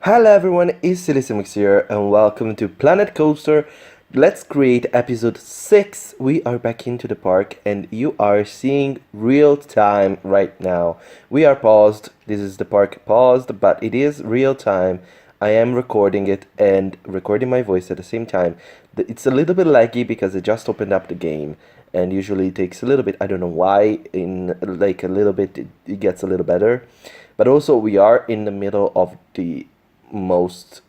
Hello everyone, it's Simmuz here and welcome to Planet Coaster. Let's create episode 6. We are back into the park and you are seeing real time right now. We are paused, this is the park paused, but it is real time. I am recording it and recording my voice at the same time. It's a little bit laggy because I just opened up the game and usually it takes a little bit, I don't know why, in like a little bit it gets a little better. But also we are in the middle of the most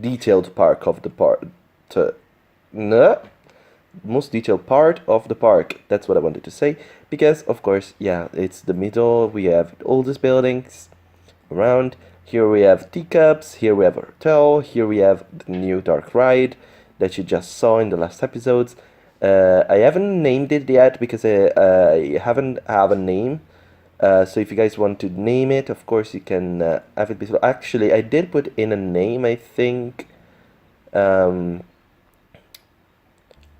detailed part of the park. Most detailed part of the park. That's what I wanted to say. Because, of course, yeah, it's the middle. We have all these buildings around. Here we have teacups. Here we have a hotel. Here we have the new dark ride that you just saw in the last episodes. I haven't named it yet because I haven't have a name. So if you guys want to name it, of course you can have it below. Actually, I did put in a name, I think. I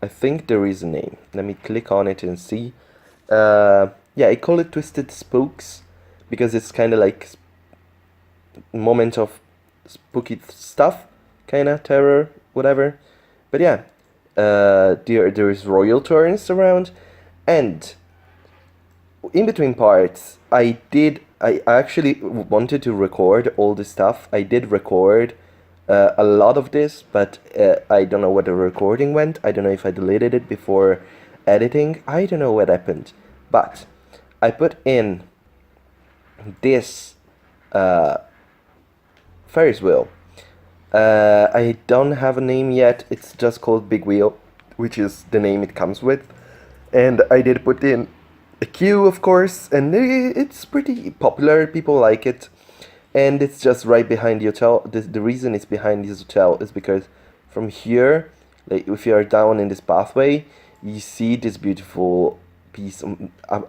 think there is a name. Let me click on it and see. Yeah, I call it Twisted Spooks because it's kind of like moment of spooky stuff, kind of terror, whatever. But yeah, there is royal turns around, and in between parts, I actually wanted to record all this stuff. I did record a lot of this, but I don't know where the recording went. I don't know if I deleted it before editing. I don't know what happened. But I put in this Ferris wheel. I don't have a name yet. It's just called Big Wheel, which is the name it comes with. And I did put in a queue, of course, and it's pretty popular. People like it, and it's just right behind the hotel. The reason it's behind this hotel is because from here, like if you are down in this pathway, you see this beautiful piece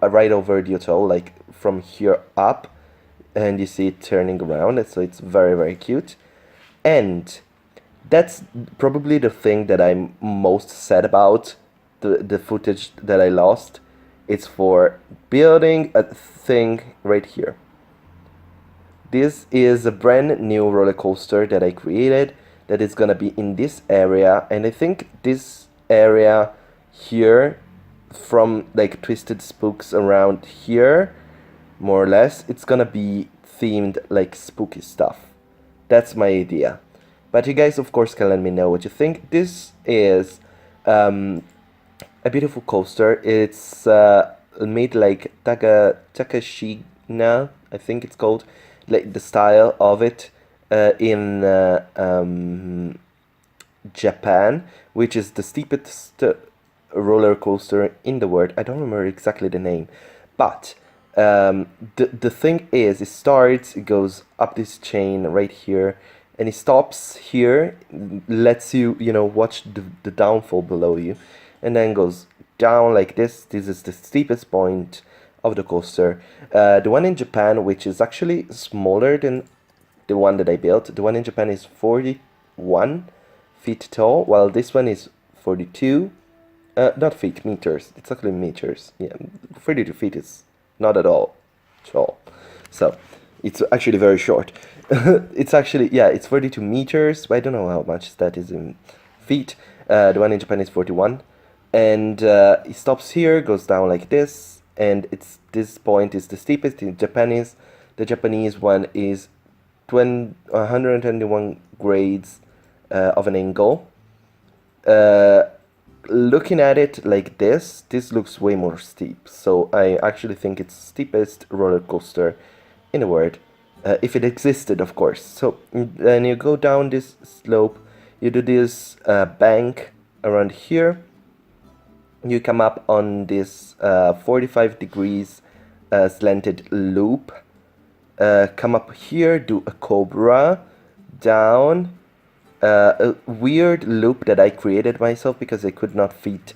right over the hotel, like from here up, and you see it turning around, and so it's very, very cute. And that's probably the thing that I'm most sad about, the footage that I lost. It's for building a thing right here. This is a brand new roller coaster that I created that is gonna be in this area, and I think this area here, from like Twisted Spooks around here, more or less, it's gonna be themed like spooky stuff. That's my idea. But you guys, of course, can let me know what you think. This is a beautiful coaster. It's made like Takashina, I think it's called, like the style of it in Japan, which is the steepest roller coaster in the world. I don't remember exactly the name, but the thing is, it goes up this chain right here, and it stops here, lets you watch the downfall below you, and then goes down like this. This is the steepest point of the coaster. The one in Japan, which is actually smaller than the one that I built, the one in Japan is 41 feet tall, while this one is 42, not feet, meters. It's actually meters. Yeah, 42 feet is not at all tall. So it's actually very short. It's actually, yeah, it's 42 meters. I don't know how much that is in feet. The one in Japan is 41. And it stops here, goes down like this, and this point is the steepest. The Japanese one is 121 grades of an angle. Looking at it like this looks way more steep. So I actually think it's the steepest roller coaster in the world, if it existed, of course. So then you go down this slope, you do this bank around here. You come up on this 45 degrees slanted loop, come up here, do a cobra, down, a weird loop that I created myself because I could not fit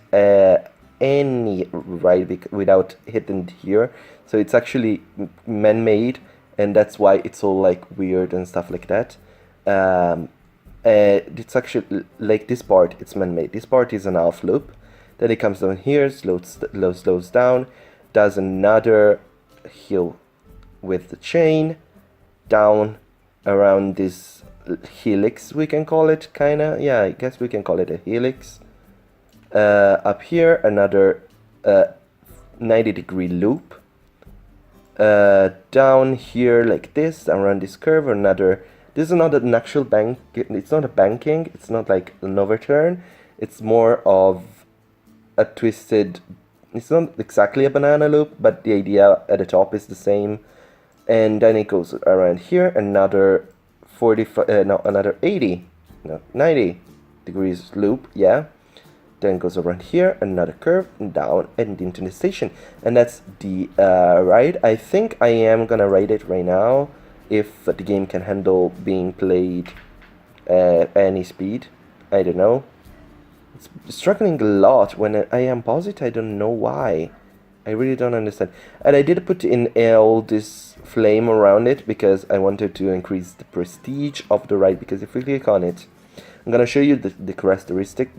any ride without hitting here. So it's actually man-made, and that's why it's all like weird and stuff like that. It's actually like this part, it's man-made. This part is an half loop. Then it comes down here, slows down, does another hill with the chain, down around this helix, we can call it, kinda. Yeah, I guess we can call it a helix. Up here, another 90-degree loop. Down here like this, around this curve, another. This is not an actual bank. It's not a banking. It's not like an overturn. It's more of a twisted. It's not exactly a banana loop, but the idea at the top is the same. And then it goes around here, another 90 degrees loop, yeah. Then goes around here, another curve, and down, and into the station. And that's the ride. I think I am gonna ride it right now, if the game can handle being played at any speed. I don't know. It's struggling a lot when I am paused. I don't know why. I really don't understand. And I did put in all this flame around it because I wanted to increase the prestige of the ride. Because if we click on it, I'm gonna show you the characteristics.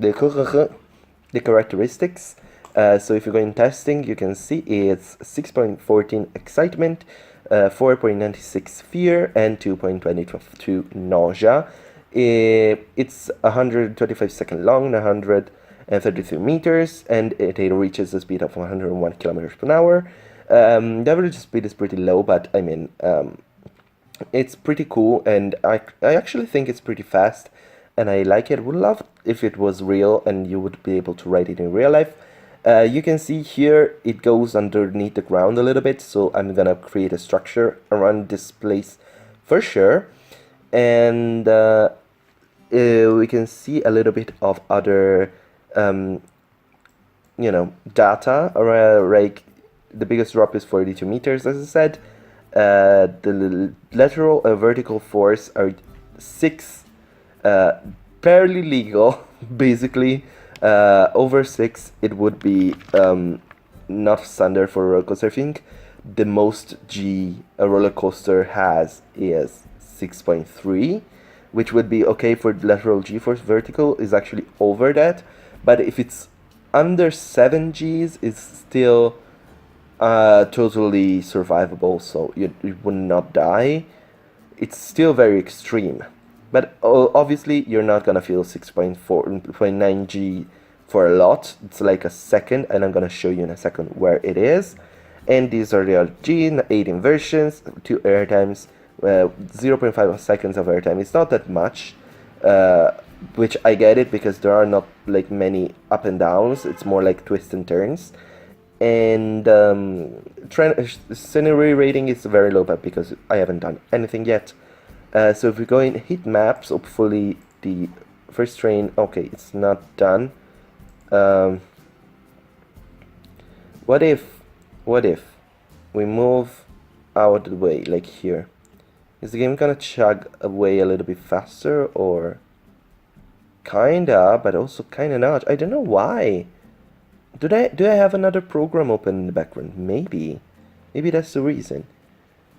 So if you go in testing, you can see it's 6.14 excitement, 4.96 fear, and 2.22 nausea. It's 125 seconds long, 133 meters, and it reaches a speed of 101 kilometers per hour. The average speed is pretty low, but I mean, it's pretty cool, and I actually think it's pretty fast, and I like it. Would love if it was real and you would be able to ride it in real life. You can see here it goes underneath the ground a little bit, so I'm gonna create a structure around this place for sure. And we can see a little bit of other data around, like the biggest drop is 42 meters, as I said. The lateral vertical force are 6, barely legal, basically. Over 6, it would be not standard for a roller coaster. I think the most G a roller coaster has is 6.3, which would be okay for lateral G-force. Vertical is actually over that, but if it's under 7 Gs, it's still totally survivable, so you would not die. It's still very extreme, but obviously you're not gonna feel 6.9 G for a lot. It's like a second, and I'm gonna show you in a second where it is. And these are the G, 8 inversions, 2 airtimes, 0.5 seconds of airtime. It's not that much, which I get it because there are not like many up and downs. It's more like twists and turns. And scenery rating is very low, but because I haven't done anything yet. So if we go in heat maps, hopefully the first train, okay, it's not done. What if we move out of the way, like here? Is the game gonna chug away a little bit faster, or kinda, but also kinda not? I don't know why. Do I have another program open in the background? Maybe that's the reason.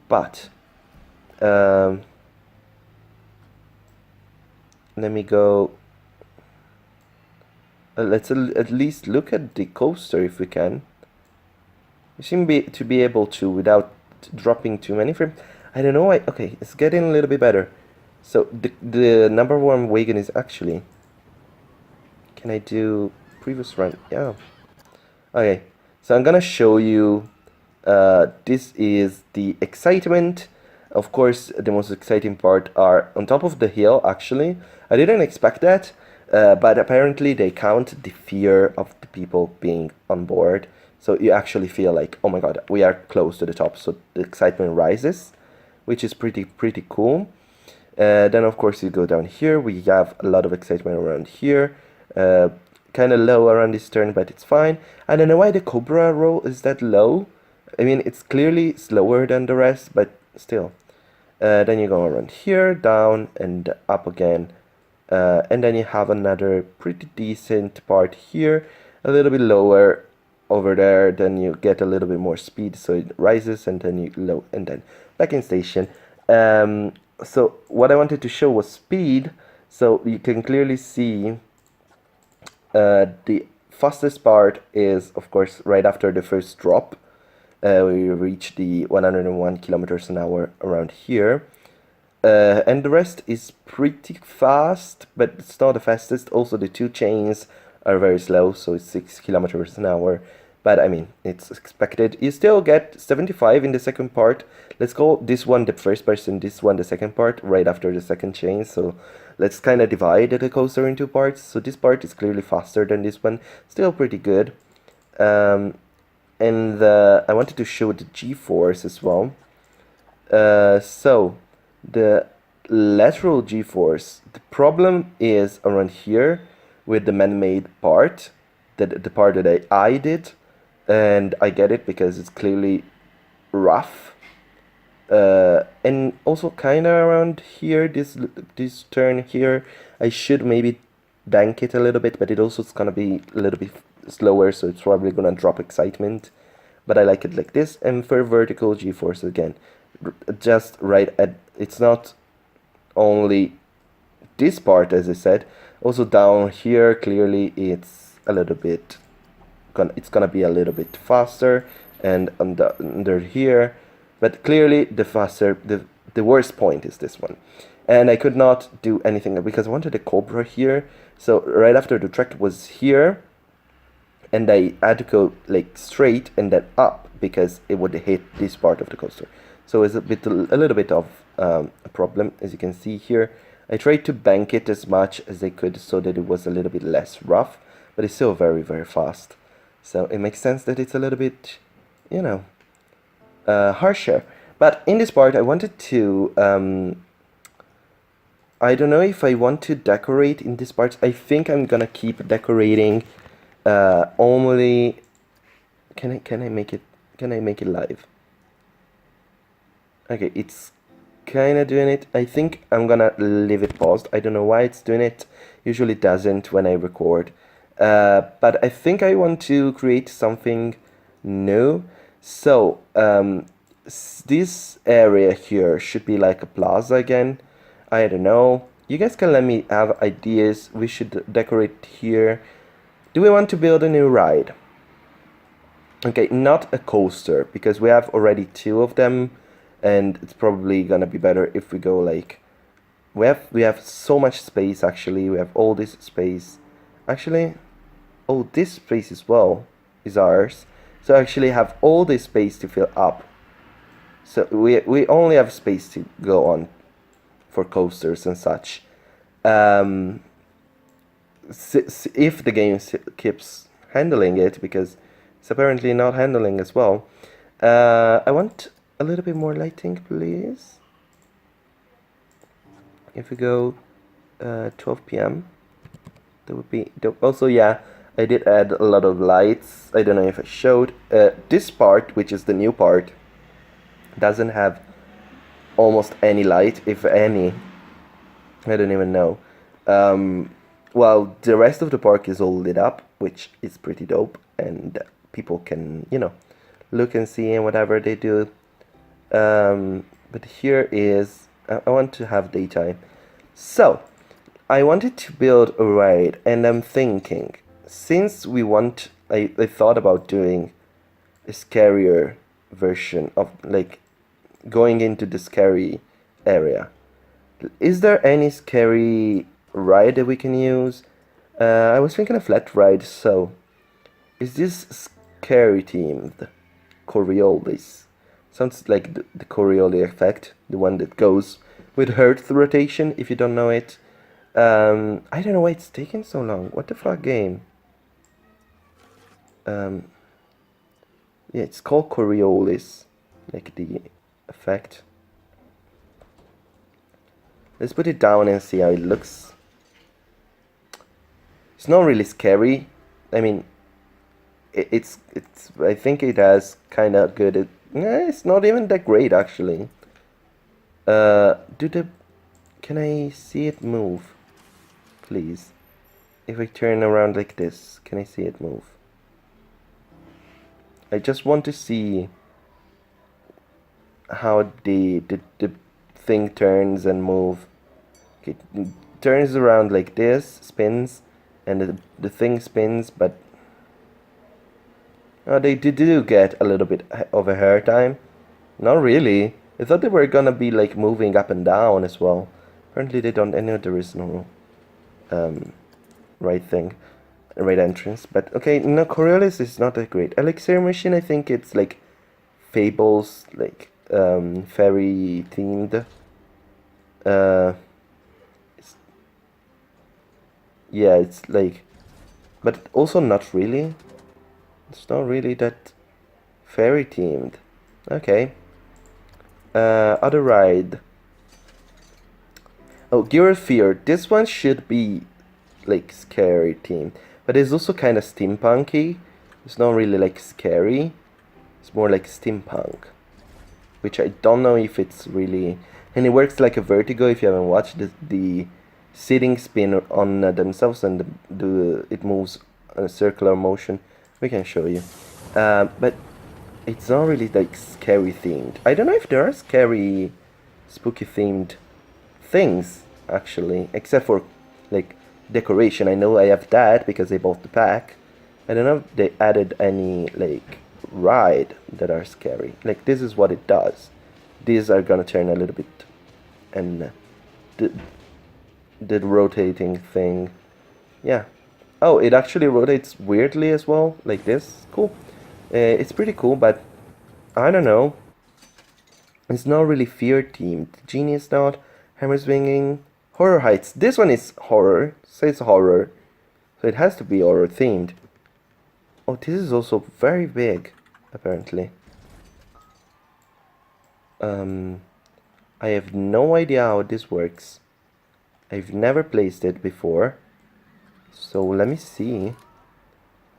But let me go. Let's at least look at the coaster if we can. We seem to be able to without dropping too many frames. I don't know why. Okay, it's getting a little bit better. So the number 1 wagon is actually. Can I do previous run? Yeah. Okay, so I'm gonna show you. This is the excitement. Of course, the most exciting part are on top of the hill. Actually, I didn't expect that, but apparently they count the fear of the people being on board. So you actually feel like, oh my god, we are close to the top. So the excitement rises, which is pretty cool. Then of course you go down here. We have a lot of excitement around here. Kind of low around this turn, but it's fine. I don't know why the Cobra roll is that low. I mean, it's clearly slower than the rest, but still. Then you go around here, down and up again. And then you have another pretty decent part here, a little bit lower over there. Then you get a little bit more speed, so it rises, and then you low, and then back in station. So what I wanted to show was speed. So you can clearly see the fastest part is, of course, right after the first drop. We reach the 101 kilometers an hour around here. And the rest is pretty fast, but it's not the fastest. Also, the two chains are very slow, so it's 6 kilometers an hour. But I mean, it's expected. You still get 75 in the second part. Let's call this one the first person, this one the second part, right after the second chain. So let's kind of divide the coaster into parts. So this part is clearly faster than this one. Still pretty good. And I wanted to show the G-force as well. So the lateral G-force, the problem is around here with the man-made part, the part that I did, and I get it because it's clearly rough. And also kind of around here, this turn here, I should maybe bank it a little bit, but it also is gonna be a little bit slower, so it's probably gonna drop excitement. But I like it like this. And for vertical G-force again, just right at, it's not only this part, as I said, also down here clearly it's a little bit it's gonna be a little bit faster, and under here, but clearly the worst point is this one. And I could not do anything because I wanted a Cobra here, so right after the track was here, and I had to go like straight and then up because it would hit this part of the coaster. So it's a little bit of a problem, as you can see here. I tried to bank it as much as I could so that it was a little bit less rough, but it's still very, very fast. So it makes sense that it's a little bit, you know, harsher. But in this part, I wanted to, I don't know if I want to decorate in this part. I think I'm gonna keep decorating only. Can I make it live? Okay, it's kind of doing it. I think I'm gonna leave it paused. I don't know why it's doing it. Usually it doesn't when I record. But I think I want to create something new. So this area here should be like a plaza again. I don't know. You guys can let me have ideas. We should decorate here. Do we want to build a new ride? Okay, not a coaster, because we have already 2 of them, and it's probably gonna be better if we go like we have so much space. Actually, we have all this space. Actually, oh, this space as well is ours. So I actually have all this space to fill up. So we only have space to go on for coasters and such. If the game keeps handling it, because it's apparently not handling as well. I want a little bit more lighting, please. If we go 12 p.m. that would be dope. Also, yeah, I did add a lot of lights. I don't know if I showed. This part, which is the new part, doesn't have almost any light, if any. I don't even know. Well, the rest of the park is all lit up, which is pretty dope, and people can, you know, look and see and whatever they do. But here is, I want to have daytime. So, I wanted to build a ride, and I'm thinking, since we want, I thought about doing a scarier version of, like, going into the scary area. Is there any scary ride that we can use? I was thinking a flat ride, so is this scary themed? Coriolis. Sounds like the Coriolis effect, the one that goes with Earth rotation, if you don't know it. I don't know why it's taking so long. What the fuck, game? Yeah, it's called Coriolis, like the effect. Let's put it down and see how it looks. It's not really scary. I mean, it's I think it has kind of good. It's not even that great actually. Can I see it move, please? If I turn around like this, can I see it move? I just want to see how the thing turns and move. Okay, it turns around like this, spins, and the thing spins, but they do get a little bit of a hair time. Not really. I thought they were gonna be like moving up and down as well. Apparently they don't. I know there is no right thing, right entrance. But okay, no, Coriolis is not that great. Elixir Machine, I think it's like Fables, like fairy themed. Yeah, it's like, but also not really. It's not really that fairy themed. Okay. Other ride. Oh, Gear of Fear. This one should be like scary themed, but it's also kind of steampunky. It's not really like scary. It's more like steampunk, which I don't know if it's really. And it works like a Vertigo if you haven't watched the sitting spin on themselves, and it moves in a circular motion. We can show you, but it's not really like scary themed. I don't know if there are scary, spooky themed things actually, except for like decoration. I know I have that because I bought the pack. I don't know if they added any like ride that are scary. Like this is what it does. These are gonna turn a little bit, and the rotating thing, yeah. Oh, it actually rotates weirdly as well, like this. Cool. It's pretty cool, but I don't know. It's not really fear themed. Genius not. Hammer swinging. Horror heights. This one is horror. Says horror. So it has to be horror themed. Oh, this is also very big, apparently. I have no idea how this works. I've never placed it before. So let me see.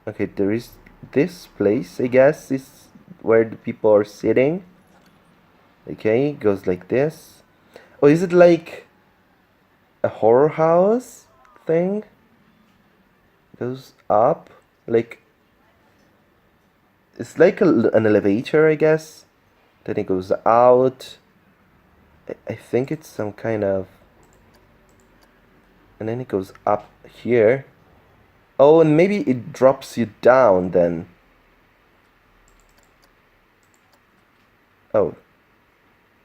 Okay, there is this place, I guess, is where the people are sitting. Okay, it goes like this. Oh, is it like a horror house thing? Goes up, like it's like an elevator, I guess. Then it goes out. I think it's some kind of, and then it goes up here. Oh, and maybe it drops you down then. Oh,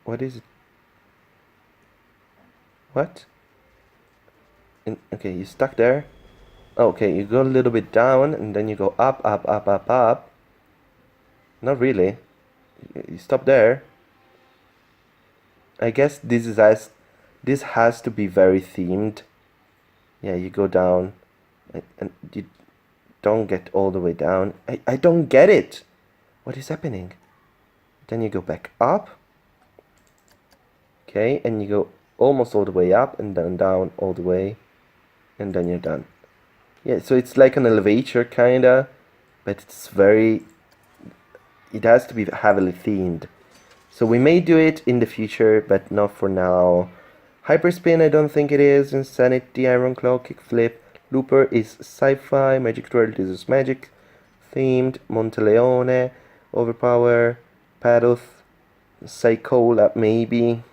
what is it? What? Okay, you stuck there. Okay, you go a little bit down, and then you go up, up, up, up, up. Not really. You stop there. I guess this has to be very themed. Yeah, you go down, and you don't get all the way down. I don't get it. What is happening? Then you go back up. Okay, and you go almost all the way up, and then down all the way, and then you're done. Yeah, so it's like an elevator kinda, but it's very, it has to be heavily themed. So we may do it in the future, but not for now. Hyperspin, I don't think it is. Insanity, Iron Claw, Kickflip. Looper is sci-fi. Magic Twirl, this is magic themed. Monteleone, Overpower, Paddle, Psychola, maybe.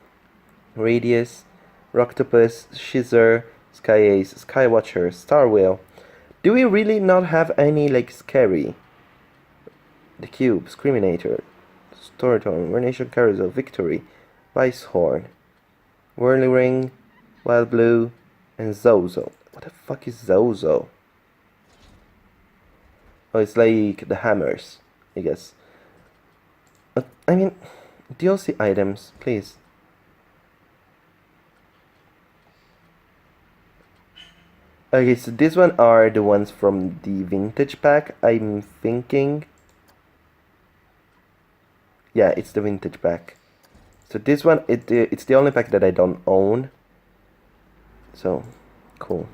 Radius, Rocktopus, Shizzer, Sky Ace, Skywatcher, Star Whale. Do we really not have any like scary? The Cube, Screaminator, Storytone, Vernation Carousel, Victory, Vicehorn, Whirling, Wild Blue, and Zozo. What the fuck is Zozo? Oh, it's like the hammers, I guess. I mean, DLC items, please. Okay, so these one are the ones from the vintage pack, I'm thinking. Yeah, it's the vintage pack. So this one, it's the only pack that I don't own. So, cool.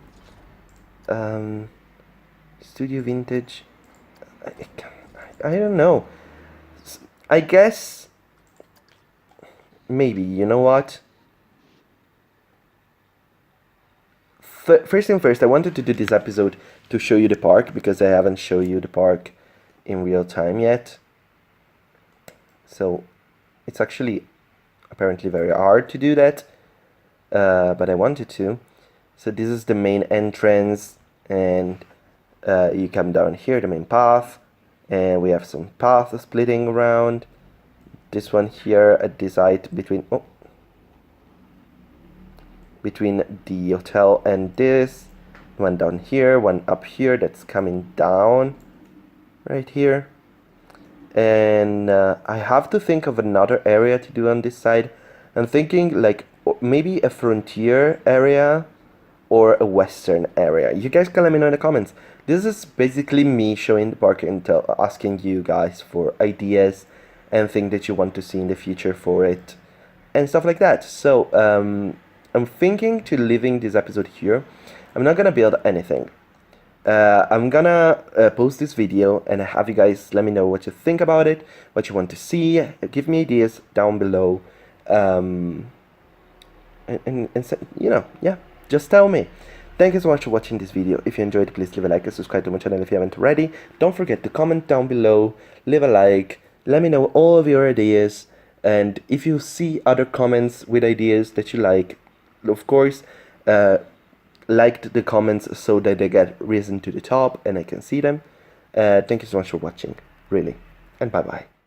Studio Vintage. I don't know. I guess maybe, you know what? First thing first, I wanted to do this episode to show you the park, because I haven't shown you the park in real time yet. So it's actually apparently very hard to do that, but I wanted to. So this is the main entrance, and you come down here, the main path, and we have some path splitting around. this one here at this height between the hotel and this. One down here, one up here that's coming down right here. And I have to think of another area to do on this side. I'm thinking like maybe a frontier area or a western area. You guys can let me know in the comments. This is basically me showing the park and asking you guys for ideas and things that you want to see in the future for it and stuff like that. So I'm thinking to leaving this episode here. I'm not gonna build anything. I'm gonna post this video and have you guys let me know what you think about it, what you want to see. Give me ideas down below, and you know, yeah, just tell me. Thank you so much for watching this video. If you enjoyed, please leave a like and subscribe to my channel if you haven't already. Don't forget to comment down below, leave a like, let me know all of your ideas, and if you see other comments with ideas that you like, of course, like the comments so that they get risen to the top and I can see them. Thank you so much for watching, really, and bye bye.